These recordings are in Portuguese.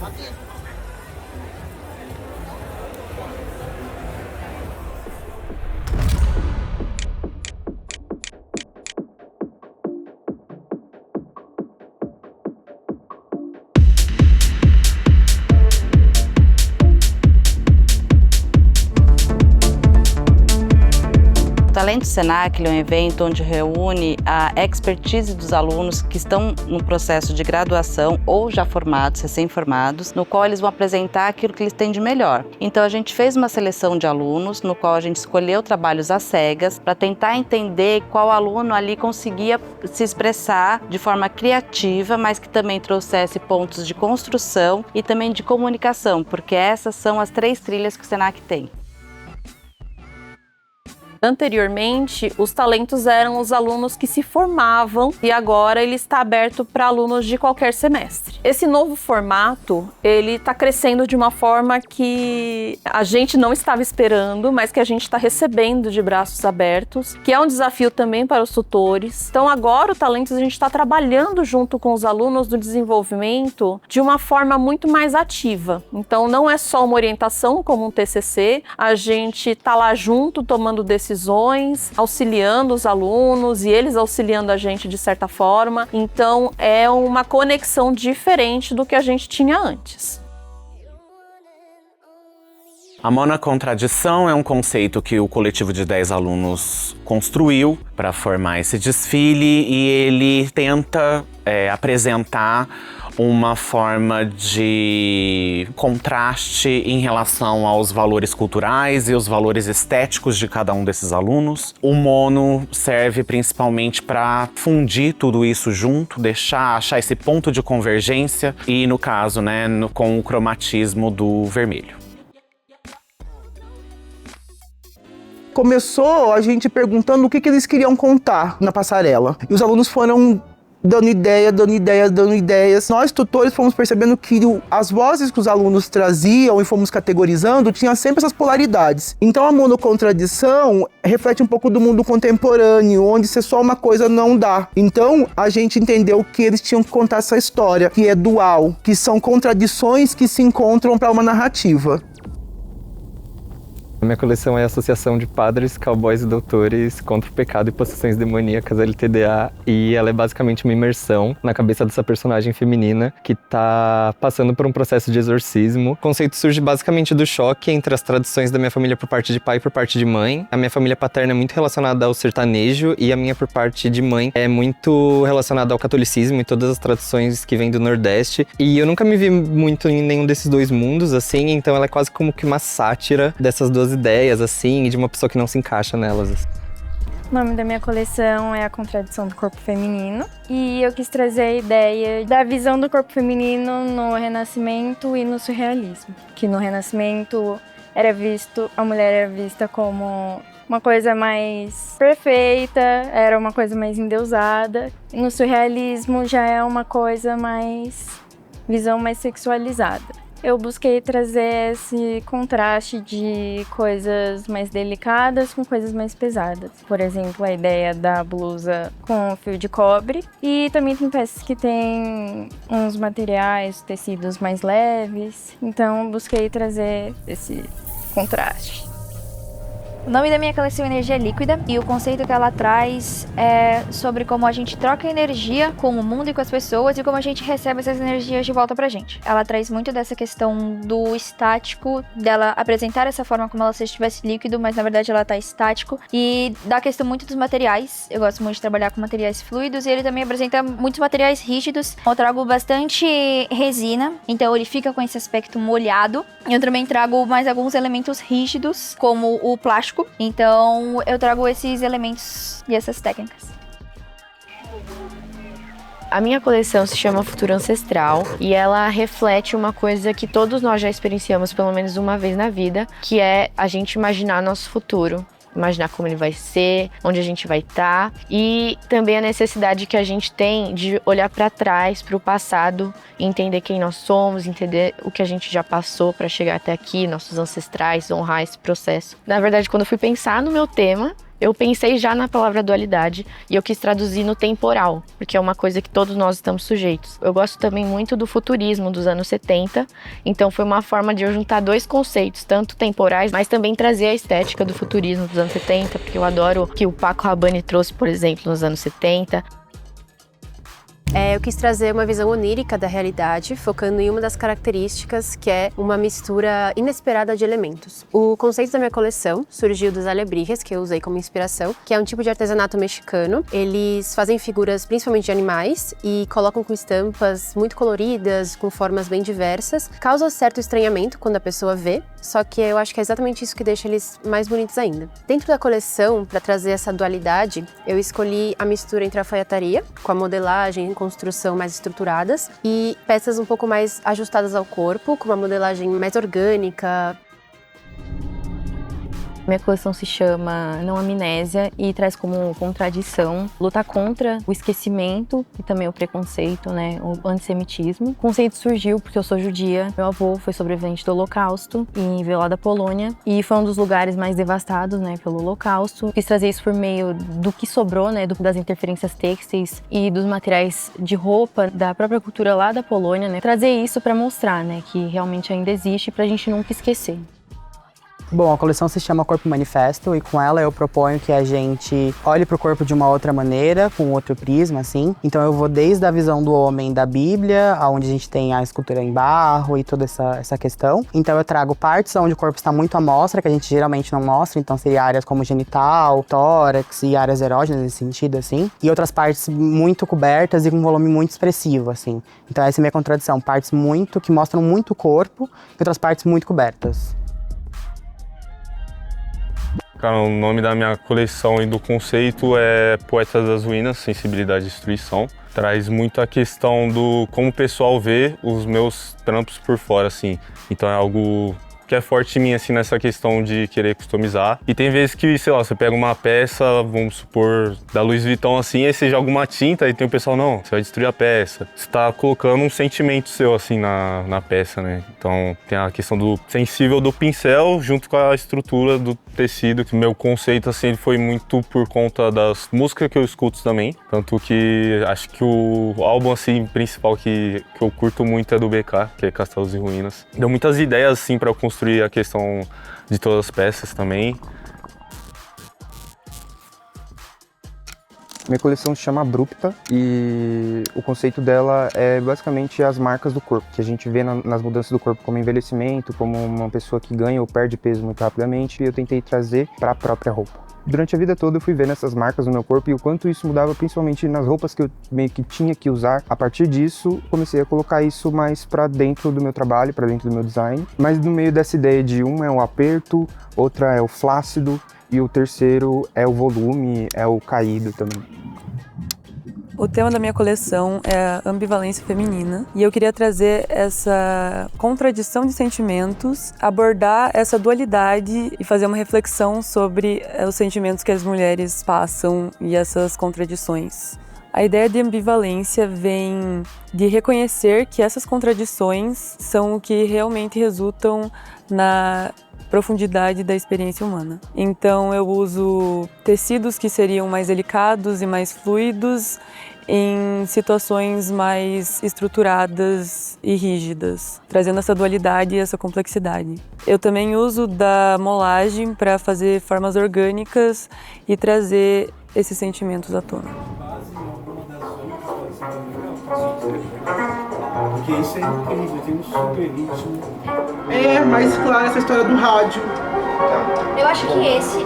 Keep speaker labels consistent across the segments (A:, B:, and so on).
A: O Talento Senac é um evento onde reúne a expertise dos alunos que estão no processo de graduação ou já formados, recém-formados, no qual eles vão apresentar aquilo que eles têm de melhor. Então a gente fez uma seleção de alunos, no qual a gente escolheu trabalhos às cegas, para tentar entender qual aluno ali conseguia se expressar de forma criativa, mas que também trouxesse pontos de construção e também de comunicação, porque essas são as 3 trilhas que o Senac tem.
B: Anteriormente, os talentos eram os alunos que se formavam e agora ele está aberto para alunos de qualquer semestre. Esse novo formato, ele está crescendo de uma forma que a gente não estava esperando, mas que a gente está recebendo de braços abertos, que é um desafio também para os tutores. Então agora o Talentos a gente está trabalhando junto com os alunos do desenvolvimento de uma forma muito mais ativa. Então não é só uma orientação como um TCC, a gente está lá junto tomando decisões, auxiliando os alunos e eles auxiliando a gente de certa forma. Então é uma conexão diferente do que a gente tinha antes.
C: A monocontradição é um conceito que o coletivo de 10 alunos construiu para formar esse desfile e ele tenta apresentar uma forma de contraste em relação aos valores culturais e os valores estéticos de cada um desses alunos. O mono serve principalmente para fundir tudo isso junto, achar esse ponto de convergência e, no caso, com o cromatismo do vermelho.
D: Começou a gente perguntando o que eles queriam contar na passarela. E os alunos foram dando ideias. Nós, tutores, fomos percebendo que as vozes que os alunos traziam e fomos categorizando tinha sempre essas polaridades. Então a monocontradição reflete um pouco do mundo contemporâneo, onde ser só uma coisa não dá. Então a gente entendeu que eles tinham que contar essa história, que é dual, que são contradições que se encontram para uma narrativa.
E: A minha coleção é a Associação de Padres, Cowboys e Doutores contra o Pecado e Possessões Demoníacas, LTDA, e ela é basicamente uma imersão na cabeça dessa personagem feminina que tá passando por um processo de exorcismo. O conceito surge basicamente do choque entre as tradições da minha família por parte de pai e por parte de mãe. A minha família paterna é muito relacionada ao sertanejo e a minha por parte de mãe é muito relacionada ao catolicismo e todas as tradições que vêm do Nordeste. E eu nunca me vi muito em nenhum desses dois mundos, assim, então ela é quase como que uma sátira dessas duas ideias, assim, e de uma pessoa que não se encaixa nelas.
F: O nome da minha coleção é A Contradição do Corpo Feminino e eu quis trazer a ideia da visão do corpo feminino no Renascimento e no Surrealismo. Que no Renascimento a mulher era vista como uma coisa mais perfeita, era uma coisa mais endeusada. E no Surrealismo já é uma coisa visão mais sexualizada. Eu busquei trazer esse contraste de coisas mais delicadas com coisas mais pesadas. Por exemplo, a ideia da blusa com fio de cobre. E também tem peças que têm uns materiais, tecidos mais leves. Então, busquei trazer esse contraste.
G: O nome da minha coleção é Energia Líquida e o conceito que ela traz é sobre como a gente troca energia com o mundo e com as pessoas e como a gente recebe essas energias de volta pra gente. Ela traz muito dessa questão do estático, dela apresentar essa forma como ela se estivesse líquido, mas na verdade ela tá estático, e da questão muito dos materiais. Eu gosto muito de trabalhar com materiais fluidos e ele também apresenta muitos materiais rígidos. Eu trago bastante resina, então ele fica com esse aspecto molhado. Eu também trago mais alguns elementos rígidos, como o plástico. Então eu trago esses elementos e essas técnicas.
H: A minha coleção se chama Futuro Ancestral e ela reflete uma coisa que todos nós já experienciamos pelo menos uma vez na vida, que é a gente imaginar nosso futuro. Imaginar como ele vai ser, onde a gente vai estar, e também a necessidade que a gente tem de olhar para trás, para o passado, e entender quem nós somos, entender o que a gente já passou para chegar até aqui, nossos ancestrais, honrar esse processo. Na verdade, quando eu fui pensar no meu tema, Eu pensei já na palavra dualidade e eu quis traduzir no temporal, porque é uma coisa que todos nós estamos sujeitos. Eu gosto também muito do futurismo dos anos 70, então foi uma forma de eu juntar dois conceitos, tanto temporais, mas também trazer a estética do futurismo dos anos 70, porque eu adoro o que o Paco Rabanne trouxe, por exemplo, nos anos 70.
I: Eu quis trazer uma visão onírica da realidade, focando em uma das características, que é uma mistura inesperada de elementos. O conceito da minha coleção surgiu dos alebrijes, que eu usei como inspiração, que é um tipo de artesanato mexicano. Eles fazem figuras principalmente de animais e colocam com estampas muito coloridas, com formas bem diversas. Causa certo estranhamento quando a pessoa vê, só que eu acho que é exatamente isso que deixa eles mais bonitos ainda. Dentro da coleção, para trazer essa dualidade, eu escolhi a mistura entre a alfaiataria, com a modelagem e construção mais estruturadas, e peças um pouco mais ajustadas ao corpo, com uma modelagem mais orgânica.
J: Minha coleção se chama Não Amnésia e traz como contradição lutar contra o esquecimento e também o preconceito, né, o antissemitismo. O conceito surgiu porque eu sou judia, meu avô foi sobrevivente do Holocausto em Vila da Polônia e foi um dos lugares mais devastados, né, pelo Holocausto. Quis trazer isso por meio do que sobrou, né, das interferências têxteis e dos materiais de roupa da própria cultura lá da Polônia, né, trazer isso para mostrar, né, que realmente ainda existe pra gente nunca esquecer.
K: Bom, a coleção se chama Corpo Manifesto e com ela eu proponho que a gente olhe para o corpo de uma outra maneira, com outro prisma, assim. Então eu vou desde a visão do homem da Bíblia, onde a gente tem a escultura em barro e toda essa questão. Então eu trago partes onde o corpo está muito à mostra, que a gente geralmente não mostra, então seria áreas como genital, tórax e áreas erógenas nesse sentido, assim. E outras partes muito cobertas e com um volume muito expressivo, assim. Então essa é a minha contradição, partes que mostram muito o corpo e outras partes muito cobertas.
L: Cara, o nome da minha coleção e do conceito é Poetas das Ruínas, Sensibilidade e Destruição. Traz muito a questão do como o pessoal vê os meus trampos por fora, assim. Então é algo que é forte em mim, assim, nessa questão de querer customizar. E tem vezes que, sei lá, você pega uma peça, vamos supor, da Louis Vuitton, assim, aí você joga uma tinta e tem o pessoal, não, você vai destruir a peça. Você tá colocando um sentimento seu, assim, na peça, né? Então tem a questão do sensível do pincel junto com a estrutura do tecido, que o meu conceito, assim, ele foi muito por conta das músicas que eu escuto também. Tanto que acho que o álbum, assim, principal que eu curto muito é do BK, que é Castelos e Ruínas. Deu muitas ideias, assim, pra eu construir a questão de todas as peças também.
M: Minha coleção se chama Abrupta e o conceito dela é basicamente as marcas do corpo, que a gente vê nas mudanças do corpo como envelhecimento, como uma pessoa que ganha ou perde peso muito rapidamente, e eu tentei trazer para a própria roupa. Durante a vida toda eu fui vendo essas marcas no meu corpo e o quanto isso mudava, principalmente nas roupas que eu meio que tinha que usar. A partir disso, comecei a colocar isso mais para dentro do meu trabalho, para dentro do meu design. Mas no meio dessa ideia de um é o aperto, outra é o flácido e o terceiro é o volume, é o caído também.
N: O tema da minha coleção é a ambivalência feminina e eu queria trazer essa contradição de sentimentos, abordar essa dualidade e fazer uma reflexão sobre os sentimentos que as mulheres passam e essas contradições. A ideia de ambivalência vem de reconhecer que essas contradições são o que realmente resultam na profundidade da experiência humana. Então eu uso tecidos que seriam mais delicados e mais fluidos em situações mais estruturadas e rígidas, trazendo essa dualidade e essa complexidade. Eu também uso da molagem para fazer formas orgânicas e trazer esses sentimentos à tona.
D: Porque isso é incrível, tem um super ritmo. É, mas claro, essa história do rádio.
G: Eu acho que esse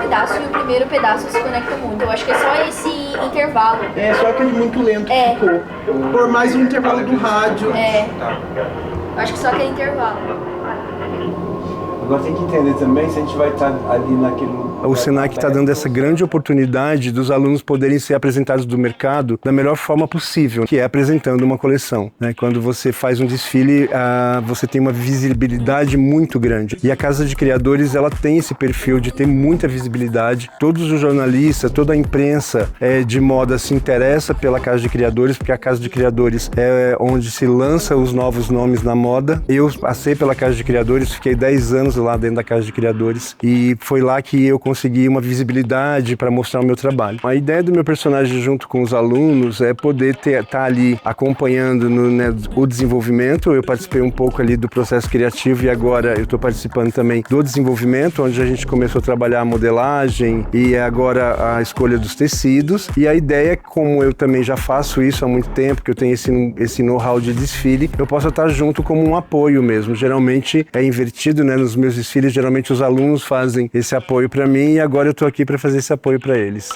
G: pedaço e o primeiro pedaço se conectam muito. Eu acho que é só esse intervalo.
D: É, só aquele muito lento que ficou. Por mais um intervalo do rádio.
G: É. Eu acho que só aquele intervalo.
O: Agora tem que entender também se a gente vai estar ali naquele...
P: O Senac está dando essa grande oportunidade dos alunos poderem ser apresentados do mercado da melhor forma possível, que é apresentando uma coleção, né? Quando você faz um desfile, você tem uma visibilidade muito grande. E a Casa de Criadores, ela tem esse perfil de ter muita visibilidade. Todos os jornalistas, toda a imprensa de moda se interessa pela Casa de Criadores, porque a Casa de Criadores é onde se lança os novos nomes na moda. Eu passei pela Casa de Criadores, fiquei 10 anos lá dentro da Casa de Criadores e foi lá que eu consegui conseguir uma visibilidade para mostrar o meu trabalho. A ideia do meu personagem junto com os alunos é poder estar ali acompanhando o desenvolvimento. Eu participei um pouco ali do processo criativo e agora eu estou participando também do desenvolvimento, onde a gente começou a trabalhar a modelagem e agora a escolha dos tecidos. E a ideia é, como eu também já faço isso há muito tempo, que eu tenho esse know-how de desfile, eu posso estar junto como um apoio mesmo. Geralmente é invertido, né? Nos meus desfiles, geralmente os alunos fazem esse apoio para mim e agora eu estou aqui para fazer esse apoio para eles.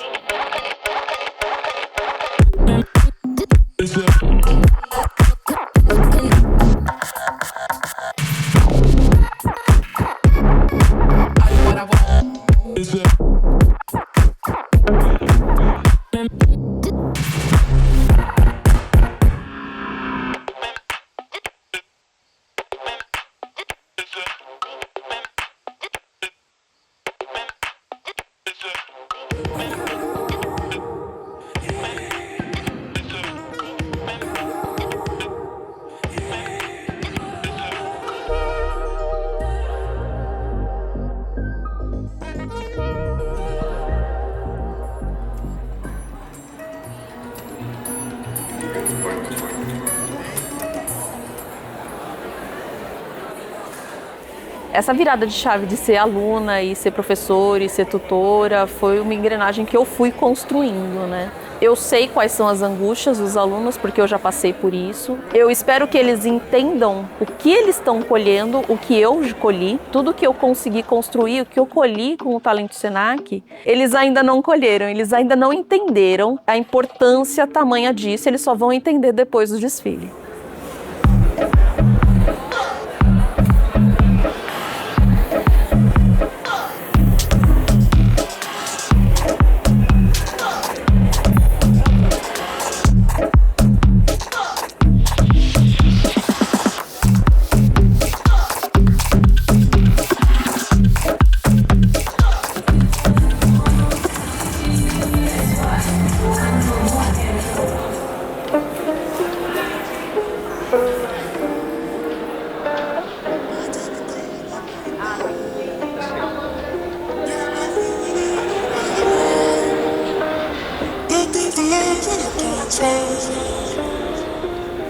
B: Essa virada de chave de ser aluna e ser professora e ser tutora foi uma engrenagem que eu fui construindo, né? Eu sei quais são as angústias dos alunos, porque eu já passei por isso. Eu espero que eles entendam o que eles estão colhendo, o que eu colhi, tudo que eu consegui construir, o que eu colhi com o Talento Senac, eles ainda não colheram, eles ainda não entenderam a importância tamanha disso, eles só vão entender depois do desfile.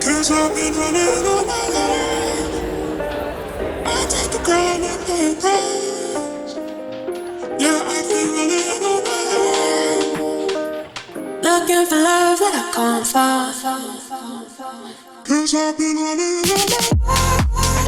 Q: Cause I've been running all my life. I take the ground and pay price. Yeah, I've been running all my life. Looking for love that I can't find. Cause I've been running all my life.